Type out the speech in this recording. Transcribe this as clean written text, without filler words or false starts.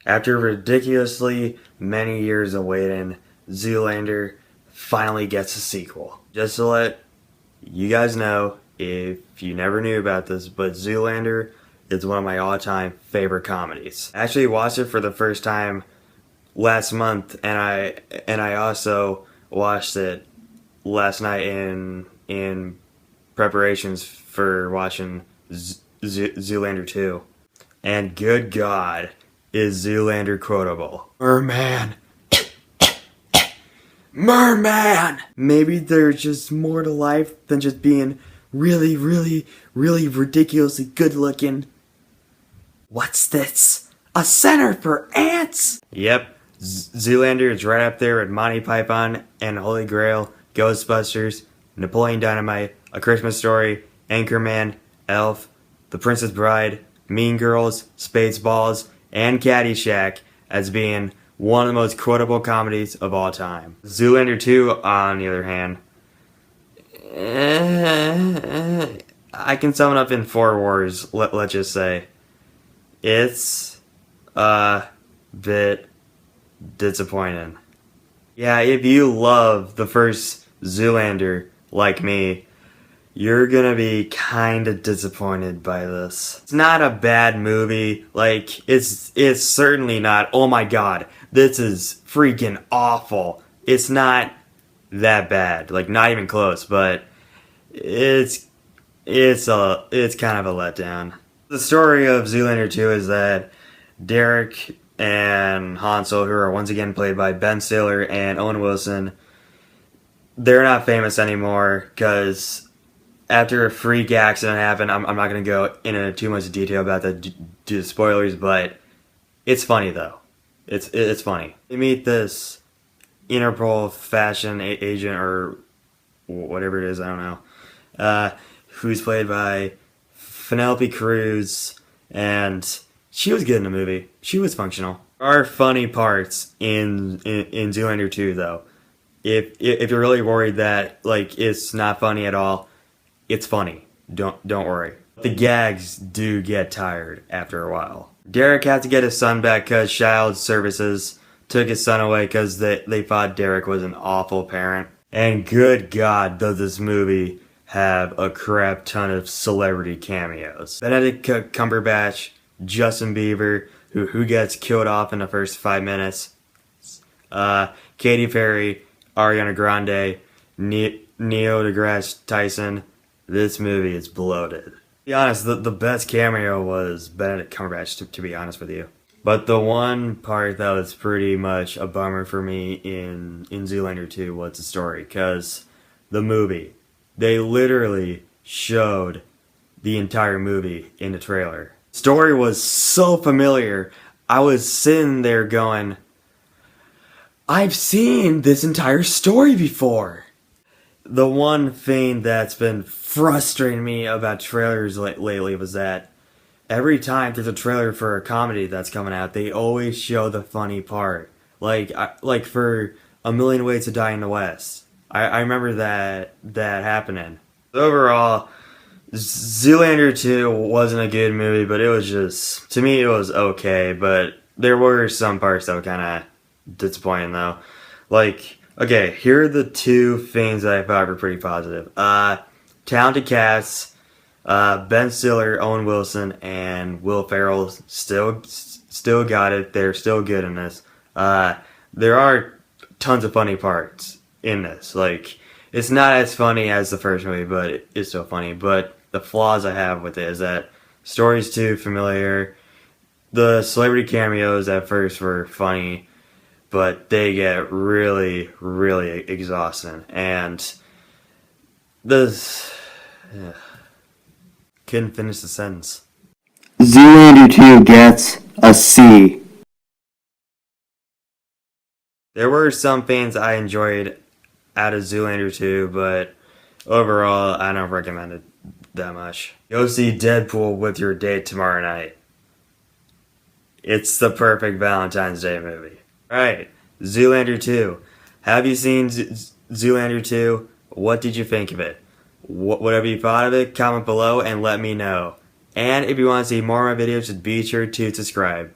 After ridiculously many years of waiting, Zoolander finally gets a sequel. Just to let you guys know, if you never knew about this, but Zoolander is one of my all-time favorite comedies. I actually watched it for the first time last month, and I also watched it last night in preparations for watching Zoolander 2. And good God, is Zoolander quotable. Merman! Merman! Maybe there's just more to life than just being really, really, really ridiculously good looking. What's this? A center for ants? Yep, Zoolander is right up there with Monty Python and Holy Grail, Ghostbusters, Napoleon Dynamite, A Christmas Story, Anchorman, Elf, The Princess Bride, Mean Girls, Spaceballs, and Caddyshack as being one of the most quotable comedies of all time. Zoolander 2, on the other hand, I can sum it up in 4 words, let's just say. It's a bit disappointing. Yeah, if you love the first Zoolander, like me, you're gonna be kinda disappointed by this. It's not a bad movie. Like, it's certainly not, oh my god, this is freaking awful. It's not that bad. Like, not even close, but it's kind of a letdown. The story of Zoolander 2 is that Derek and Hansel, who are once again played by Ben Stiller and Owen Wilson, they're not famous anymore because after a freak accident happened, I'm not going to go into too much detail about that due to spoilers, but it's funny though. It's funny. They meet this Interpol fashion agent or whatever it is, I don't know, who's played by Penelope Cruz, and she was good in the movie. She was functional. There are funny parts in Zoolander 2 though. If you're really worried that like it's not funny at all, it's funny. Don't worry. The gags do get tired after a while. Derek had to get his son back because Child Services took his son away because they thought Derek was an awful parent. And good God, does this movie have a crap ton of celebrity cameos. Benedict Cumberbatch, Justin Bieber, who gets killed off in the first 5 minutes, Katy Perry, Ariana Grande, Neil deGrasse Tyson. This movie is bloated. To be honest, the best cameo was Benedict Cumberbatch, to be honest with you. But the one part that was pretty much a bummer for me in Zoolander 2 was the story, because the movie, they literally showed the entire movie in the trailer. Story was so familiar, I was sitting there going, I've seen this entire story before. The one thing that's been frustrating me about trailers lately was that every time there's a trailer for a comedy that's coming out, they always show the funny part. Like for A Million Ways to Die in the West. I remember that happening. Overall, Zoolander 2 wasn't a good movie, but it was just, to me it was okay, but there were some parts that were kind of disappointing though. Like, okay, here are the 2 things that I thought were pretty positive. Talented cast, Ben Stiller, Owen Wilson, and Will Ferrell still got it. They're still good in this. There are tons of funny parts in this. Like, it's not as funny as the first movie, but it's still funny. But the flaws I have with it is that story's too familiar. The celebrity cameos at first were funny, but they get really, really exhausting. And this... couldn't finish the sentence. Zoolander 2 gets a C. There were some things I enjoyed out of Zoolander 2, but overall, I don't recommend it that much. Go see Deadpool with your date tomorrow night. It's the perfect Valentine's Day movie. Alright, Zoolander 2. Have you seen Zoolander 2? What did you think of it? Whatever you thought of it, comment below and let me know. And if you want to see more of my videos, just be sure to subscribe.